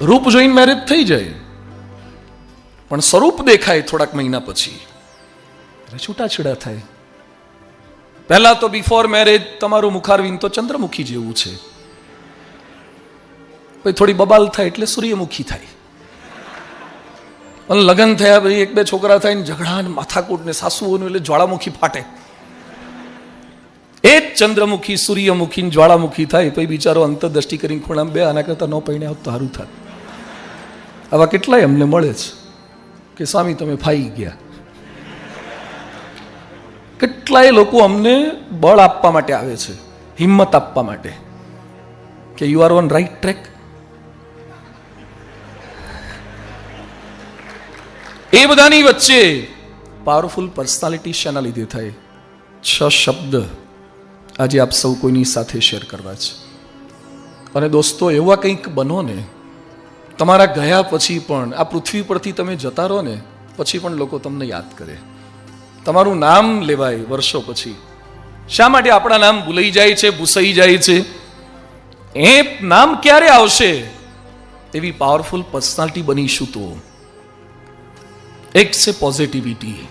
રૂપ જોઈને મેરેજ થઈ જાય, પણ સ્વરૂપ દેખાય થોડાક મહિના પછી છૂટાછેડા થાય. પહેલા તો બિફોર મેરેજ તમારું મુખારવિંદ તો ચંદ્રમુખી જેવું છે, પછી થોડી બબાલ થાય એટલે સૂર્યમુખી થાય, અને લગ્ન થયા પછી એક બે છોકરા થાય ને ઝઘડા ને માથાકૂટ ને સાસુઓનું એટલે જ્વાળામુખી ફાટે. એ જ ચંદ્રમુખી સૂર્યમુખી જ્વાળામુખી થાય પછી બિચારો અંતરદ્રષ્ટિ કરીને ખૂણામાં બે આના કરતા ન પૈણે હોત તો સારું થાત. આવા કેટલાય અમને મળે છે કે સ્વામી તમે ફાઈ ગયા. કેટલાય લોકો અમને બળ આપવા માટે આવે છે, હિંમત આપવા માટે કે you are on right track. એ બધાની વચ્ચે પાવરફુલ પર્સનાલિટી શાના લીધે થાય? 6 શબ્દ આજે આપ સૌ કોઈની સાથે શેર કરવા છે. અને દોસ્તો એવા કંઈક બનો ને, તમારા ગયા પછી પણ આ પૃથ્વી પરથી તમે જતા રહો ને પછી પણ લોકો તમને યાદ કરે, તમારું નામ લેવાય વર્ષો પછી. શા માટે આપણા નામ ભૂલાઈ જાય છે, ભૂસાઈ જાય છે? એ નામ ક્યારે આવશે? એવી પાવરફુલ પર્સનાલિટી બનીશું તો. એક છે પોઝિટિવિટી.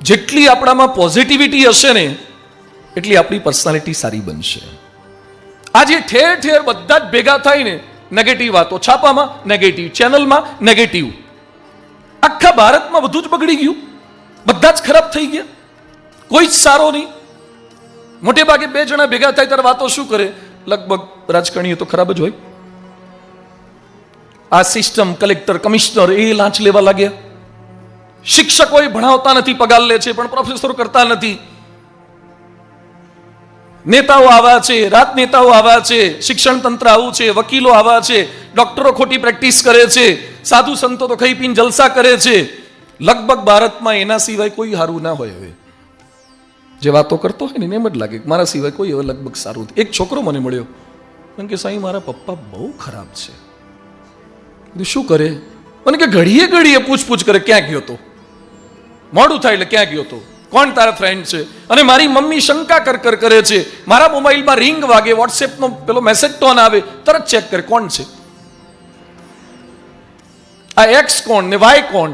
જેટલી આપણામાં પોઝિટિવિટી હશે ને એટલી આપણી પર્સનાલિટી સારી બનશે. આજે ઠેર ઠેર બધા જ ભેગા થાય ને નેગેટિવ વાતો, છાપામાં નેગેટિવ, ચેનલમાં નેગેટિવ. આખા ભારતમાં બધું જ બગડી ગયું, બધા જ ખરાબ થઈ ગયા, કોઈ જ સારો નહીં. મોટે ભાગે 2 જણા ભેગા થાય ત્યારે વાતો શું કરે? લગભગ રાજકારણીઓ તો ખરાબ જ હોય. આ સિસ્ટમ, કલેક્ટર, કમિશનર એ લાંચ લેવા લાગ્યા. શિક્ષકો ભણાવતા નથી, પગાર લે છે પણ પ્રોફેસરો કરતા નથી. નેતાઓ આવા છે, રાજનેતાઓ આવા છે, શિક્ષણ તંત્ર આવું છે, વકીલો આવા છે, ડોક્ટરો ખોટી પ્રેક્ટિસ કરે છે, સાધુ સંતો તો ખાઈ પીને જલસા કરે છે. લગભગ ભારતમાં એના સિવાય કોઈ સારું ના હોય. હવે જે વાતો કરતો હોય ને એમ જ લાગે મારા સિવાય કોઈ હવે લગભગ સારું. એક છોકરો મને મળ્યો, મને કે સાંઈ મારા પપ્પા બહુ ખરાબ છે. શું કરે? મને કે ઘડીએ ઘડીએ પૂછપૂછ કરે, ક્યાં ગયો તો? મોડું થાય એટલે ક્યાં ગયો તો? કોણ તારા ફ્રેન્ડ છે? અને મારી મમ્મી શંકા કર કરે છે. મારા મોબાઈલમાં રિંગ વાગે, વોટ્સએપનો પેલો મેસેજ ટોન આવે, તરત ચેક કરે કોણ છે આ, એક્સ કોણ ને વાય કોણ.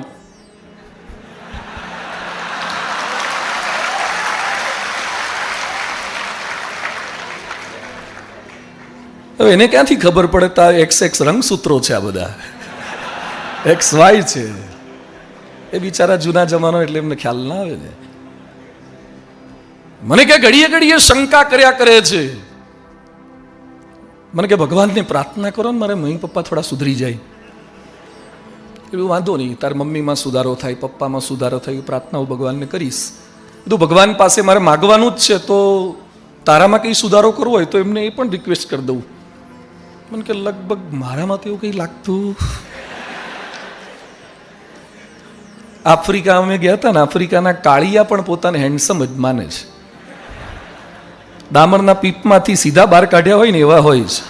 હવે એને ક્યાંથી ખબર પડે? તા એક્સ રંગસૂત્રો છે, આ બધા એક્સ વાય છે. એ બિચારા જૂના જમાનો એટલે એમને ખ્યાલ ના આવે ને. મને કે ઘડીએ ઘડીએ શંકા કર્યા કરે છે. મને કે ભગવાનને પ્રાર્થના કરો ને મારે મમ્મી પપ્પા થોડા સુધરી જાય. એવું વાંધો નહીં, તાર મમ્મીમાં સુધારો થાય, પપ્પામાં સુધારો થાય, પ્રાર્થનાઓ ભગવાનને કરીશ. બધું ભગવાન પાસે મારે માગવાનું જ છે, તો તારામાં કંઈ સુધારો કરવો હોય તો એમને એ પણ રિક્વેસ્ટ કરી દઉં. મને કે લગભગ મારામાં તો એવું કંઈ લાગતું. આફ્રિકા અમે ગયા હતા ને, આફ્રિકાના કાળિયા પણ પોતાને હેન્ડસમ જ માને છે. ડામરના પીપમાંથી સીધા બહાર કાઢ્યા હોય ને એવા હોય છે,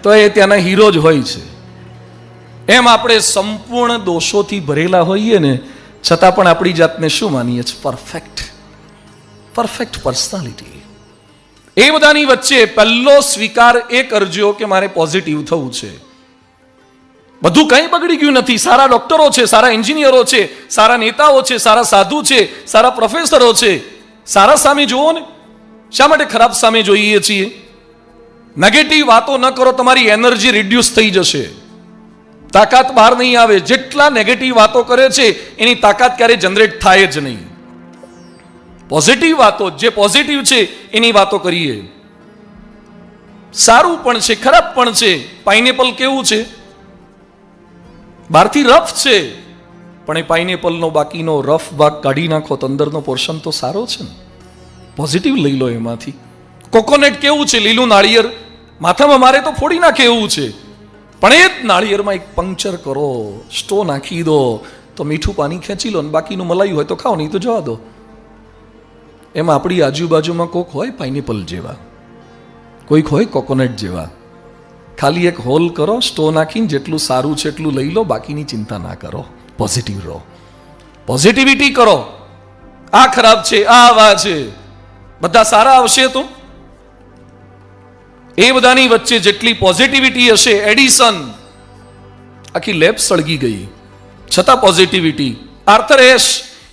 તો એ ત્યાંના હીરો જ હોય છે. એમ આપણે સંપૂર્ણ દોષોથી ભરેલા હોઈએ ને છતાં પણ આપણી જાતને શું માનીએ છીએ? Perfect personality. એ બધાની વચ્ચે પહેલો સ્વીકાર એ કરજો કે મારે પોઝિટિવ થવું છે. બધું કંઈ બગડી ગયું નથી. સારા ડોક્ટરો છે, સારા એન્જિનિયરો છે, સારા નેતાઓ છે, સારા સાધુ છે, સારા પ્રોફેસરો છે. સારા સામે જુઓ ને, શા માટે ખરાબ સામે જોઈએ છીએ? નેગેટિવ વાતો ન કરો, તમારી એનર્જી રિડ્યુસ થઈ જશે, તાકાત બહાર નહીં આવે. જેટલા નેગેટિવ વાતો કરે છે એની તાકાત ક્યારે જનરેટ થાય જ નહીં. પોઝિટિવ વાતો, જે પોઝિટિવ છે એની વાતો કરીએ. સારું પણ છે, ખરાબ પણ છે. પાઇનેપલ કેવું છે? બહારથી રફ છે, પણ એ પાઇનેપલનો બાકીનો રફ ભાગ કાઢી નાખો તો અંદરનો પોર્શન તો સારો છે ને. પોઝિટિવ લઈ લો એમાંથી. કોકોનટ કેવું છે? લીલું નાળિયેર માથામાં મારે તો ફોડી નાખે એવું છે, પણ એ જ નાળિયેરમાં એક પંક્ચર કરો, સ્ટો નાખી દો તો મીઠું પાણી ખેંચી લો, ને બાકીનું મલાયું હોય તો ખાઓ, નહીં તો જવા દો. એમાં આપણી આજુબાજુમાં કોક હોય પાઇનેપલ જેવા, કોઈક હોય કોકોનટ જેવા. ખાલી એક હોલ કરો, સ્ટો નાખીને જેટલું સારું છે એટલું લઈ લો, બાકીની ચિંતા ના કરો. પોઝિટિવ રહો, પોઝિટિવિટી કરો. આ ખરાબ છે, આ આવા છે, બધા સારા આવશે તો એ બધાની વચ્ચે જેટલી પોઝિટિવિટી હશે, એડિસન આખી લેબ સળગી ગઈ, છતાં પોઝિટિવિટી. આર્થર એશ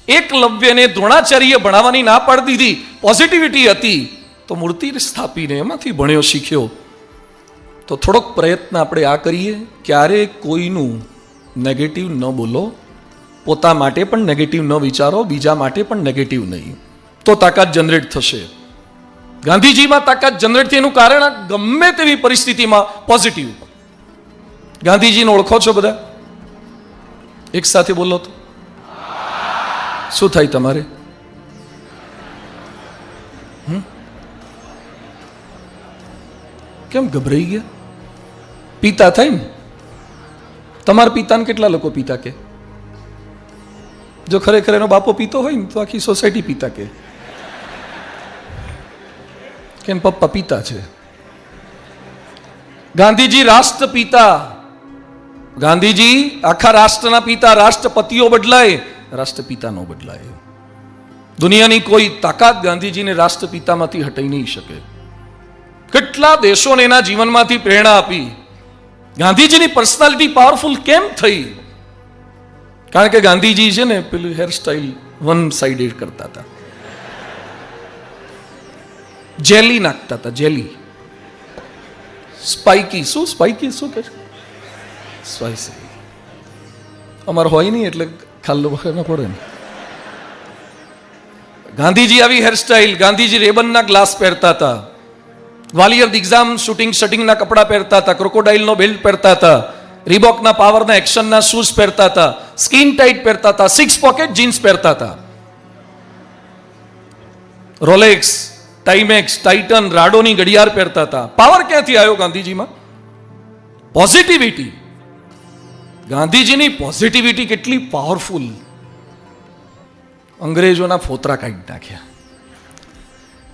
એકલવ્યને દ્રોણાચાર્ય ભણાવવાની ના પાડી દીધી, પોઝિટિવિટી હતી તો મૂર્તિ સ્થાપીને એમાંથી ભણ્યો શીખ્યો. તો થોડોક પ્રયત્ન આપણે આ કરીએ, ક્યારે કોઈનું નેગેટિવ ન બોલો, પોતા માટે પણ નેગેટિવ ન વિચારો, બીજા માટે પણ નેગેટિવ નહીં, તો તાકાત જનરેટ થશે. ગાંધીજીમાં તાકાત જનરેટ થઈ એનું કારણ ગમે તેવી પરિસ્થિતિમાં પોઝિટિવ. ગાંધીજીને ઓળખો છો બધા? એક સાથે બોલો તો શું થાય તમારે? કેમ ગભરાઈ ગયા? પિતા થાય ને. તમારા પિતાને કેટલા લોકો પિતા કે? જો ખરેખર એનો બાપો પીતો હોય ને તો આખી સોસાયટી પિતા કે કેમ પપ્પા પિતા છે. ગાંધીજી રાષ્ટ્રપિતા, ગાંધીજી આખા રાષ્ટ્રના પિતા. રાષ્ટ્રપતિઓ બદલાય, રાષ્ટ્રપિતા નો બદલાય. દુનિયાની કોઈ તાકાત ગાંધીજીને રાષ્ટ્રપિતામાંથી હટાઈ નહીં શકે. કેટલા દેશોને એના જીવનમાંથી પ્રેરણા આપી. ગાંધીજીની પર્સનાલિટી પાવરફુલ કેમ થઈ? કારણ કે ગાંધીજી છે ને પેલું હેરસ્ટાઇલ વન સાઇડેડ કરતા હતા, જેલી નાખતા હતા, જેલી સ્પાઇકી. શું સ્પાઇકી શું કે? સ્પાઇસી. અમારે હોય નહીં એટલે ખાલ્લો વખત ન પડે ને. ગાંધીજી આવી હેરસ્ટાઇલ. ગાંધીજી રેબનના ગ્લાસ પહેરતા હતા, ગ્વાલિયર એક્ઝામ શૂટિંગ શટિંગના કપડા પહેરતા હતા, ક્રોકોડાઇલનો બેલ્ટ પહેરતા હતા, રીબોકના પાવરના એક્શનના શૂઝ પહેરતા હતા, સ્કિન ટાઇટ પહેરતા હતા, 6 પોકેટ જીન્સ પહેરતા હતા, રોલેક્સ, ટાઈમેક્સ, ટાઇટન, રાડોની ઘડિયાળ પહેરતા હતા. પાવર ક્યાંથી આવ્યો ગાંધીજીમાં? પોઝિટિવિટી. ગાંધીજીની પોઝિટિવિટી કેટલી પાવરફુલ! અંગ્રેજોના ફોતરા કાઢી નાખ્યા.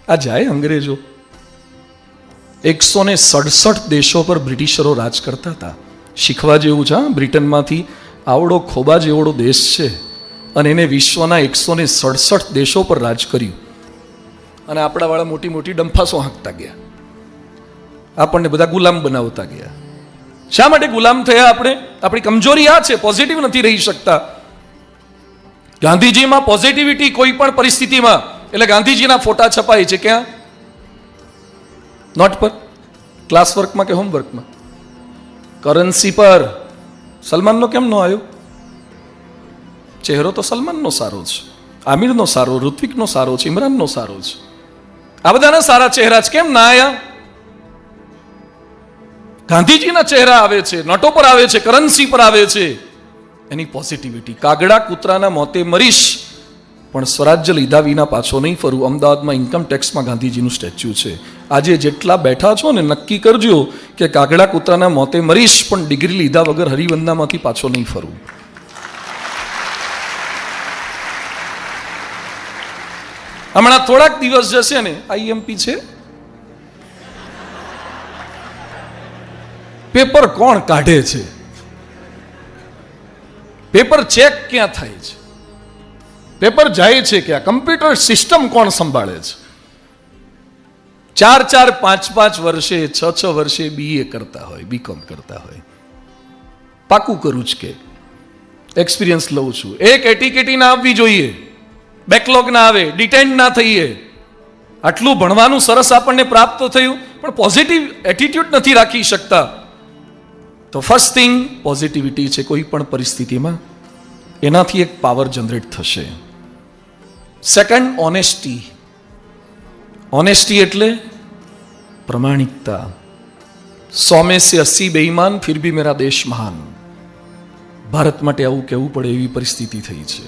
આ જાય અંગ્રેજો. 167 દેશો પર બ્રિટિશરો રાજ કરતા હતા. શીખવા જેવું છે. બ્રિટનમાંથી આવડો ખોબા જેવડો દેશ છે અને એને વિશ્વના 167 દેશો પર રાજ કર્યું. અને આપણા વાળા મોટી મોટી ડંફાસો હાંકતા ગયા, આપણને બધા ગુલામ બનાવતા ગયા. શા માટે ગુલામ થયા આપણે? આપણી કમજોરી આ છે, પોઝિટિવ નથી રહી શકતા. ગાંધીજીમાં પોઝિટિવિટી કોઈ પણ પરિસ્થિતિમાં. એટલે ગાંધીજીના ફોટા છપાય છે ક્યાં? નોટ પર, ક્લાસ વર્કમાં કે હોમવર્કમાં? કરન્સી પર. સલમાનનો કેમ ન આવ્યો? ચહેરો તો સલમાનનો સારો છે, આમિરનો સારો, ઋત્વિકનો સારો છે, ઇમરાનનો સારો છે, આ બધાના સારા ચહેરા છે, કેમ ના આવ્યા? ગાંધીજીના ચહેરા આવે છે, નોટો પર આવે છે, કરન્સી પર આવે છે. એની પોઝિટિવિટી. કાગડા કૂતરાના મોતે મરીશ પણ સ્વરાજ્ય લીધા વિના પાછો નહીં ફરું. અમદાવાદમાં ઇન્કમ ટેક્સમાં ગાંધીજીનું સ્ટેચ્યુ છે. આજે જેટલા બેઠા છો ને નક્કી કરજો કે કાગડા કૂતરાના મોતે મરીશ પણ ડિગ્રી લીધા વગર હરિવંદામાંથી પાછો નહીં ફરું. હમણાં થોડાક દિવસ જશે ને આઈએમપી છે, પેપર કોણ કાઢે છે, પેપર ચેક ક્યાં થાય છે, પેપર જાય છે ક્યાં, કમ્પ્યુટર સિસ્ટમ કોણ સંભાળે છે? 4-4, 5-5 વર્ષે, 6-6 વર્ષે બીએ કરતા હોય, બીકોમ કરતા હોય. પાકું કરું જ કે એક્સપિરિયન્સ લઉં છું. એક એટીકેટી ના આવવી જોઈએ, બેકલોગ ના આવે, ડિટેન્ડ ના થઈએ. આટલું ભણવાનું સરસ આપણને પ્રાપ્ત થયું પણ પોઝિટિવ એટીટ્યુડ નથી રાખી શકતા. તો ફર્સ્ટ થિંગ પોઝિટિવિટી છે. કોઈ પણ પરિસ્થિતિમાં એનાથી એક પાવર જનરેટ થશે. Second, honesty. ઓનેસ્ટી એટલે પ્રમાણિકતા. 100 में से 80 बेईमान फिर भी मेरा देश महान. ભારત માટે આવું કહેવું પડે એવી પરિસ્થિતિ થઈ છે.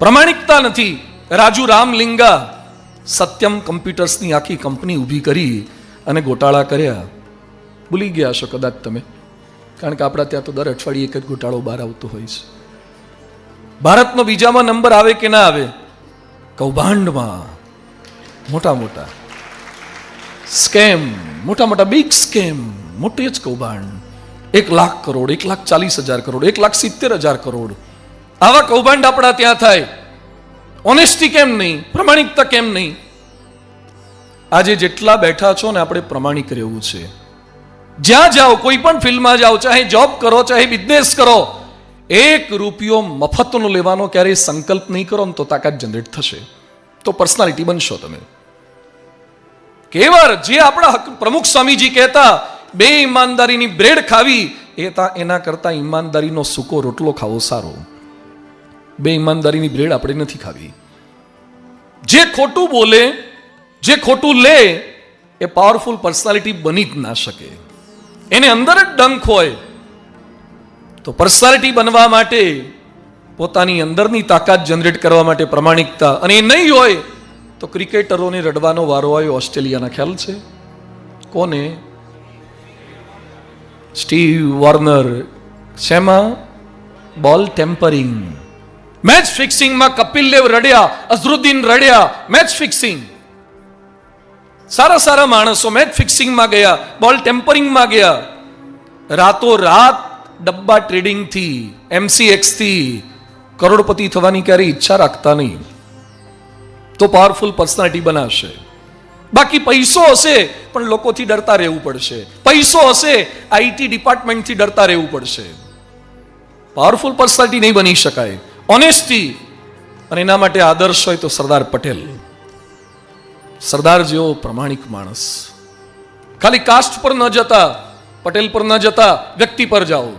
પ્રમાણિકતા નથી. રાજુ રામલિંગા સત્યમ કમ્પ્યુટર્સની આખી કંપની ઊભી કરી અને ગોટાળા કર્યા. ભૂલી ગયા છો કદાચ તમે, કારણ કે આપણા ત્યાં તો દર અઠવાડિયે એક જ ગોટાળો બહાર આવતો હોય છે. ભારતનો બીજામાં નંબર આવે કે ના આવે? કૌભાંડમાં મોટા મોટા સ્કેમ, મોટા મોટા બિગ સ્કેમ, મોટી જ કૌભાંડ. 1 લાખ કરોડ, 1,40,000 કરોડ, 1,70,000 કરોડ, આવા કૌભાંડ આપણા ત્યાં થાય. ઓનેસ્ટી કેમ નહીં? પ્રમાણિકતા કેમ નહીં? આજે જેટલા બેઠા છો ને આપણે પ્રમાણિક રહેવું છે. જ્યાં જાઓ, કોઈ પણ ફિલ્ડમાં જાઓ, ચાહે જોબ કરો, ચાહે બિઝનેસ કરો, 1 રૂપિયો મફતનો લેવાનો ક્યારેય સંકલ્પ નહીં કરો ને તો તાકાત જનરેટ થશે, તો પર્સનાલિટી બનશો તમે. કેવળ જે આપણા પ્રમુખ સ્વામીજી કહેતા, 2 ઈમાનદારીની બ્રેડ ખાવી એના કરતા ઈમાનદારીનો સૂકો રોટલો ખાવો સારો. 2 ઈમાનદારીની બ્રેડ આપણે નથી ખાવી. જે ખોટું બોલે, જે ખોટું લે, એ પાવરફુલ પર્સનાલિટી બની જ ના શકે. એને અંદર જ ડંખ હોય. તો પર્સનાલિટી બનવા માટે, પોતાની અંદરની તાકાત જનરેટ કરવા માટે પ્રમાણિકતા, અને એ નહીં હોય તો ક્રિકેટરોને રડવાનો વારો આવ્યો ઓસ્ટ્રેલિયાના. ખ્યાલ છે કોને? Steve Warner. શેમાં? Ball tampering. મેચ ફિક્સિંગમાં કપિલ દેવ રડ્યા, અઝરુદ્દીન રડ્યા. Match fixing. સારા માણસો મેચ ફિક્સિંગમાં ગયા, બોલ ટેમ્પરિંગમાં ગયા. રાતો રાત ડબ્બા ટ્રેડિંગથી, MCX થી કરોડપતિ થવાની ક્યારેય ઈચ્છા રાખતા નહીં, તો પાવરફુલ પર્સનાલિટી બનાવશે. બાકી પૈસો હશે પણ લોકોથી ડરતા રહેવું પડશે. પૈસો હશે, IT ડિપાર્ટમેન્ટથી ડરતા રહેવું પડશે. પાવરફુલ પર્સનાલિટી નહીં બની શકાય. ઓનેસ્ટી, અને એના માટે આદર્શ હોય તો સરદાર પટેલ. સરદાર જેવો પ્રમાણિક માણસ. ખાલી કાસ્ટ પર ન જતા, પટેલ પર ન જતા, વ્યક્તિ પર જાઓ.